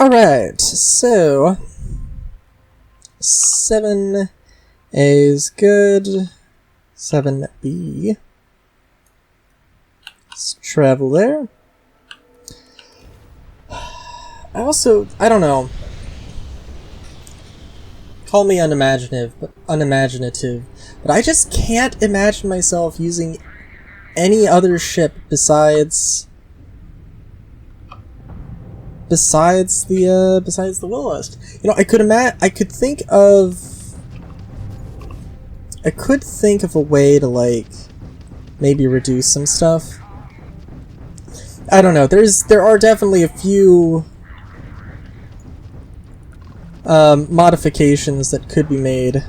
Alright, so 7A is good. 7B. Let's travel there. I don't know. Call me unimaginative, but I just can't imagine myself using any other ship besides the Will-O-Wisp. You know, I could think of a way to, like, maybe reduce some stuff. I don't know. There are definitely a few modifications that could be made.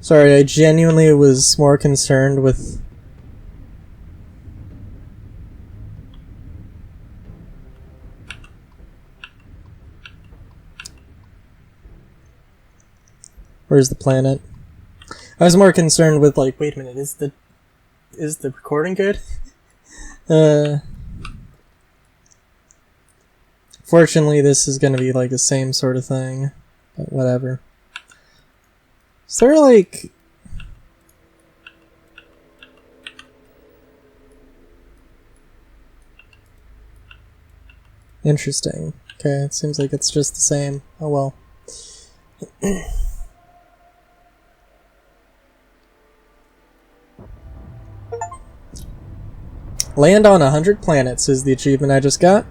Sorry, I genuinely was more concerned with... Where's the planet? I was more concerned with, like, wait a minute, is the recording good? Fortunately, this is gonna be, like, the same sort of thing, but whatever. Is there, like... Interesting. Okay, it seems like it's just the same. Oh well. Land on 100 planets is the achievement I just got.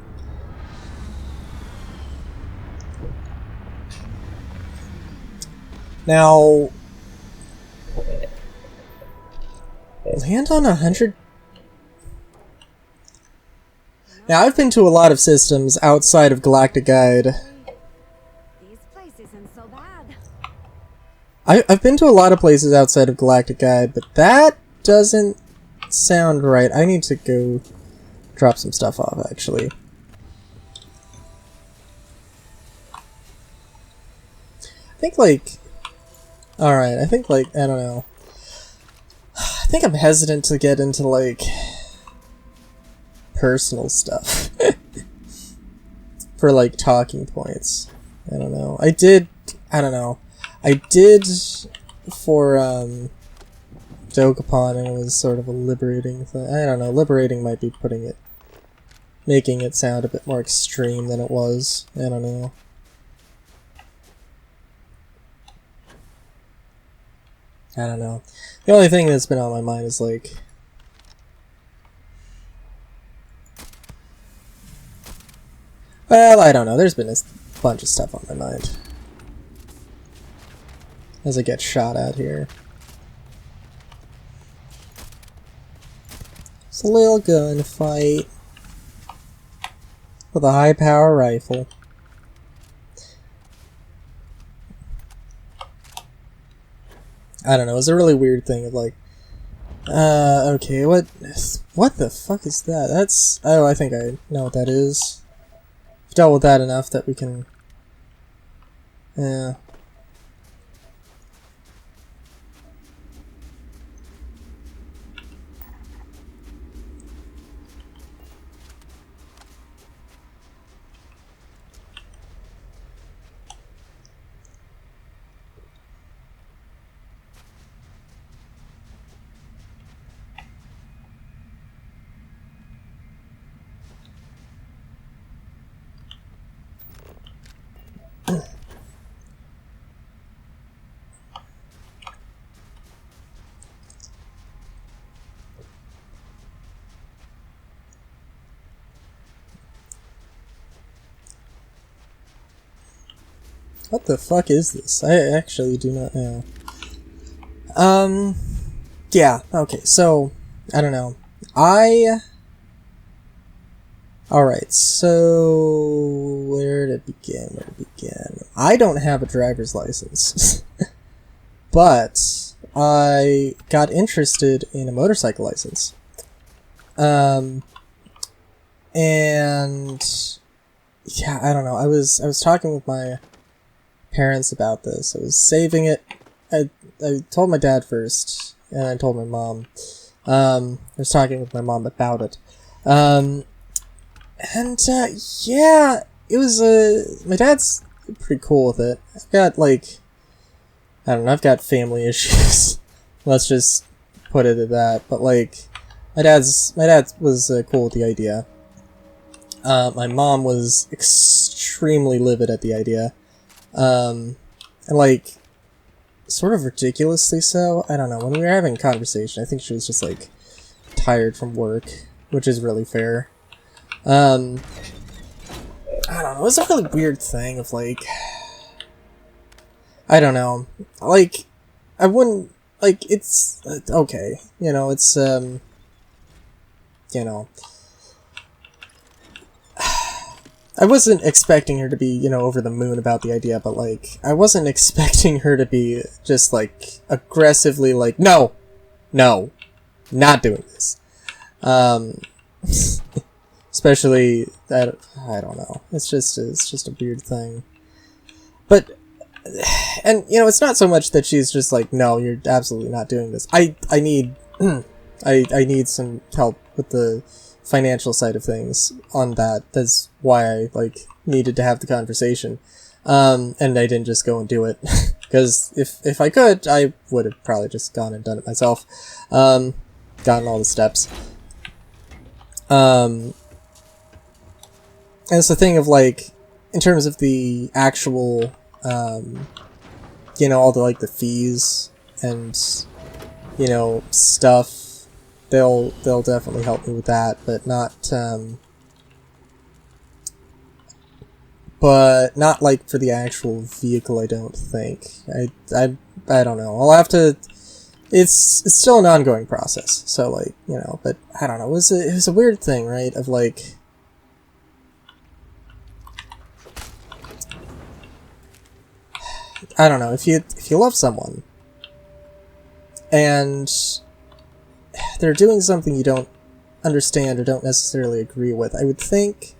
Now... Land on 100... Now, I've been to a lot of systems outside of Galactic Guide. This place isn't so bad. I've been to a lot of places outside of Galactic Guide, but that doesn't sound right. I need to go drop some stuff off, actually. I think, like... Alright, I think, like, I don't know. I think I'm hesitant to get into, like... personal stuff. For, like, talking points. I don't know. I did for, Dokapon, and it was sort of a liberating thing. I don't know, liberating might be making it sound a bit more extreme than it was. I don't know. I don't know. The only thing that's been on my mind is, like... Well, I don't know. There's been a bunch of stuff on my mind. As I get shot at here. It's a little gunfight. With a high-power rifle. I don't know, it's a really weird thing of like... okay, what the fuck is that? That's... Oh, I think I know what that is. I've dealt with that enough that we can... Yeah. What the fuck is this? I actually do not know. Yeah, okay, so, I don't know. Alright, so... Where to begin? I don't have a driver's license. But, I got interested in a motorcycle license. And yeah, I don't know. I was talking with my parents about this. I was saving it. I told my dad first, and I told my mom. I was talking with my mom about it. Yeah, it was, my dad's pretty cool with it. I've got, like, I don't know, I've got family issues. Let's just put it at that. But, like, my dad was cool with the idea. My mom was extremely livid at the idea. And, like, sort of ridiculously so. I don't know. When we were having a conversation, I think she was just, like, tired from work, which is really fair. I don't know. It was a really weird thing of, like, I don't know. Like, I wouldn't, like, it's, okay. You know, it's, you know, I wasn't expecting her to be, you know, over the moon about the idea, but, like, I wasn't expecting her to be just, like, aggressively, like, no, not doing this. Especially, I don't know. It's just a weird thing. But, and, you know, it's not so much that she's just like, no, you're absolutely not doing this. I need, I need some help with the financial side of things on that. That's why I, like, needed to have the conversation. And I didn't just go and do it. Because if I could, I would have probably just gone and done it myself. Gotten all the steps. And it's the thing of, like, in terms of the actual, you know, all the, like, the fees and, you know, stuff, they'll definitely help me with that, but not, like, for the actual vehicle, I don't think. I don't know. I'll have to, it's still an ongoing process, so, like, you know, but, I don't know, it was a weird thing, right, of, like, I don't know, if you love someone, and they're doing something you don't understand or don't necessarily agree with, I would think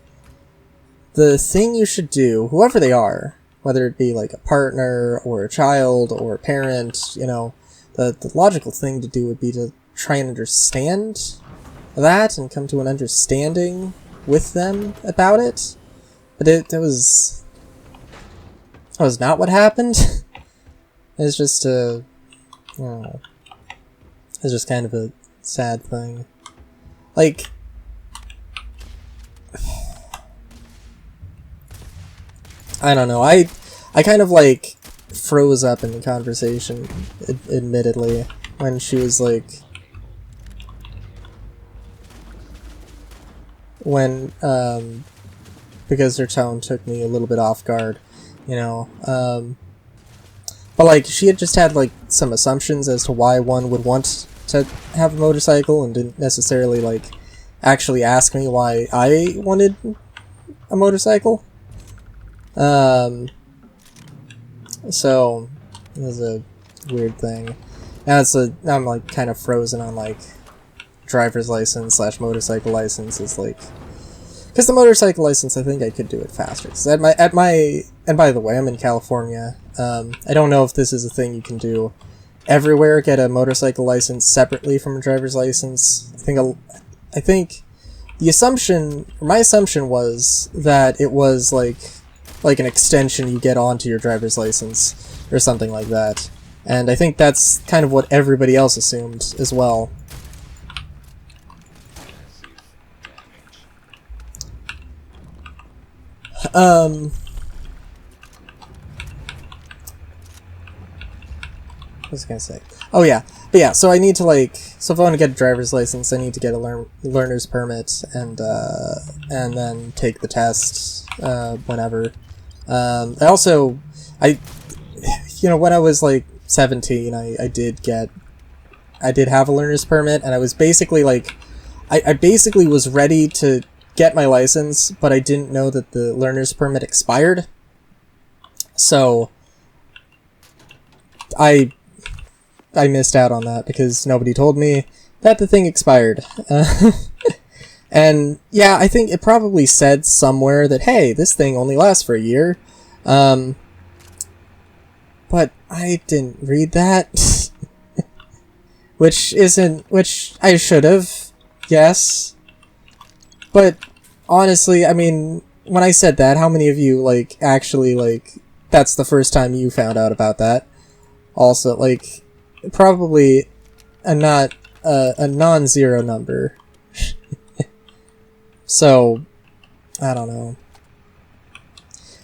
the thing you should do, whoever they are, whether it be like a partner or a child or a parent, you know, the logical thing to do would be to try and understand that and come to an understanding with them about it. But that was not what happened. It's just I don't know. It's just kind of a sad thing. Like, I don't know. I kind of, like, froze up in the conversation, admittedly, when she was like, when, because her tone took me a little bit off guard, you know, but, like, she had just had, like, some assumptions as to why one would want to have a motorcycle and didn't necessarily, like, actually ask me why I wanted a motorcycle. So, it was a weird thing. Now I'm, like, kind of frozen on, like, driver's license / motorcycle license is, like, because the motorcycle license, I think I could do it faster. Cause and by the way, I'm in California. I don't know if this is a thing you can do everywhere, get a motorcycle license separately from a driver's license. I think the assumption, or my assumption was that it was like an extension you get onto your driver's license, or something like that. And I think that's kind of what everybody else assumed as well. What was I gonna say? Oh yeah, but yeah. So I need to, like, so if I want to get a driver's license, I need to get a learner's permit and then take the test whenever. I also, you know, when I was like 17, I did have a learner's permit, and I was basically like, I basically was ready to get my license, but I didn't know that the learner's permit expired. So I missed out on that because nobody told me that the thing expired. And yeah, I think it probably said somewhere that, hey, this thing only lasts for a year. But I didn't read that. which I should have, yes. But honestly, I mean, when I said that, how many of you, like, actually, like, that's the first time you found out about that? Also, like, probably a non-zero number. So, I don't know.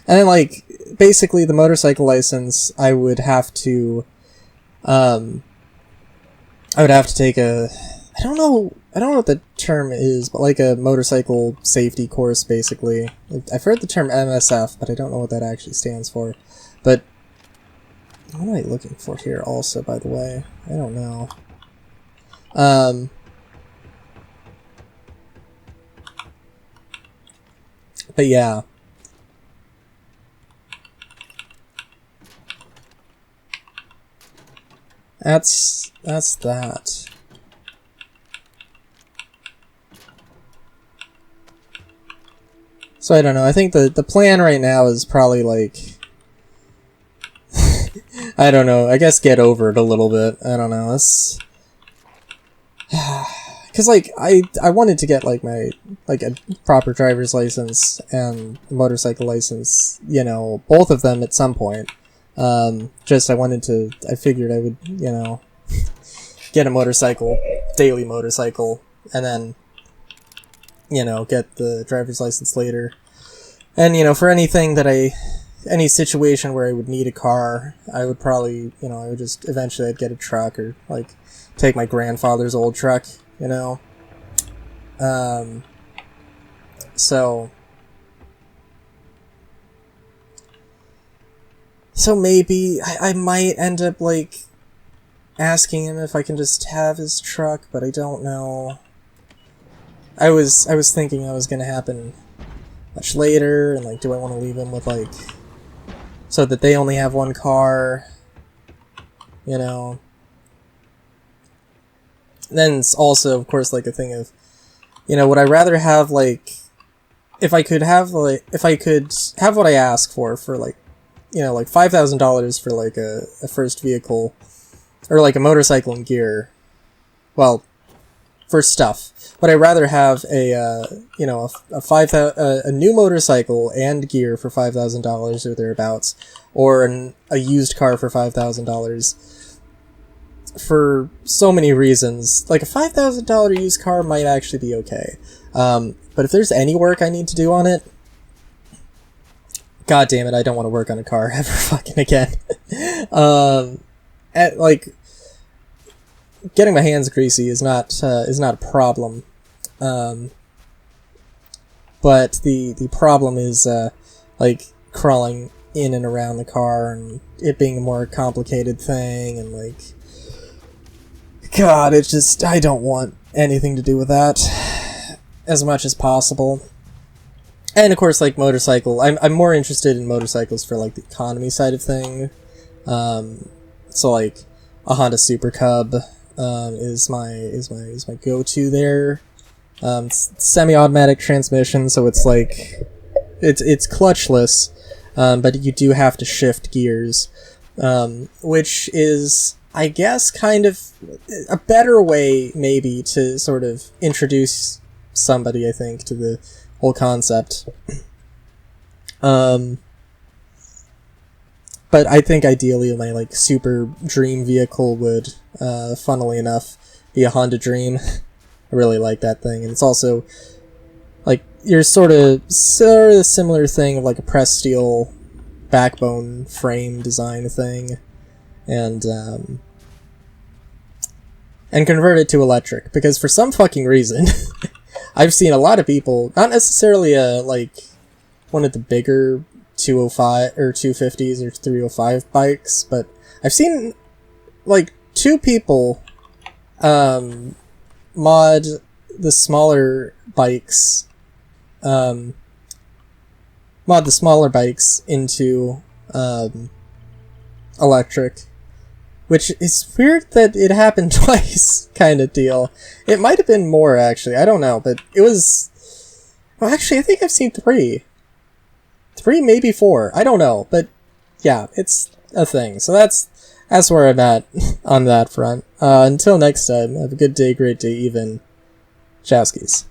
And then, like, basically the motorcycle license, I would have to take I don't know what the term is, but like a motorcycle safety course, basically. I've heard the term MSF, but I don't know what that actually stands for. But, what am I looking for here also, by the way? I don't know. But yeah. That's that. So I don't know, I think the plan right now is probably like I don't know, I guess get over it a little bit. I don't know, it's because like I wanted to get like my like a proper driver's license and motorcycle license, you know, both of them at some point. Just I figured I would, you know, get a daily motorcycle, and then, you know, get the driver's license later. And, you know, for any situation where I would need a car, I would probably, you know, eventually I'd get a truck, or, like, take my grandfather's old truck, you know? So maybe I might end up, like, asking him if I can just have his truck, but I don't know. I was thinking that was gonna happen much later, and, like, do I want to leave him with, like, so that they only have one car, you know? Then it's also, of course, like, a thing of, you know, would I rather have, like, if I could have what I ask for, like, you know, like $5,000 for, like, a first vehicle, or, like, a motorcycle and gear, well, for stuff. Would I rather have a new motorcycle and gear for $5,000 or thereabouts, or a used car for $5,000? For so many reasons. Like, a $5,000 used car might actually be okay. But if there's any work I need to do on it, god damn it, I don't want to work on a car ever fucking again. Like, getting my hands greasy is not a problem. But the problem is, like, crawling in and around the car, and it being a more complicated thing, and, like, god, I don't want anything to do with that as much as possible. And, of course, like, motorcycle, I'm more interested in motorcycles for, like, the economy side of thing. So, like, a Honda Super Cub is my go-to there. It's semi-automatic transmission, so it's like it's clutchless, but you do have to shift gears, which is, I guess, kind of a better way maybe to sort of introduce somebody, I think, to the whole concept. But I think ideally my, like, super dream vehicle would, funnily enough, be a Honda Dream. I really like that thing, and it's also, like, your sort of similar thing of, like, a pressed steel backbone frame design thing, and convert it to electric, because for some fucking reason, I've seen a lot of people, not necessarily like one of the bigger 205 or 250s or 305 bikes, but I've seen, like, two people mod the smaller bikes into electric, which is weird that it happened twice, kind of deal. It might have been more, actually. I don't know, but it was... Well, actually, I think I've seen 3. 3, maybe 4. I don't know, but yeah, it's a thing. So that's where I'm at on that front. Until next time, have a good day, great day, even. Chowskis.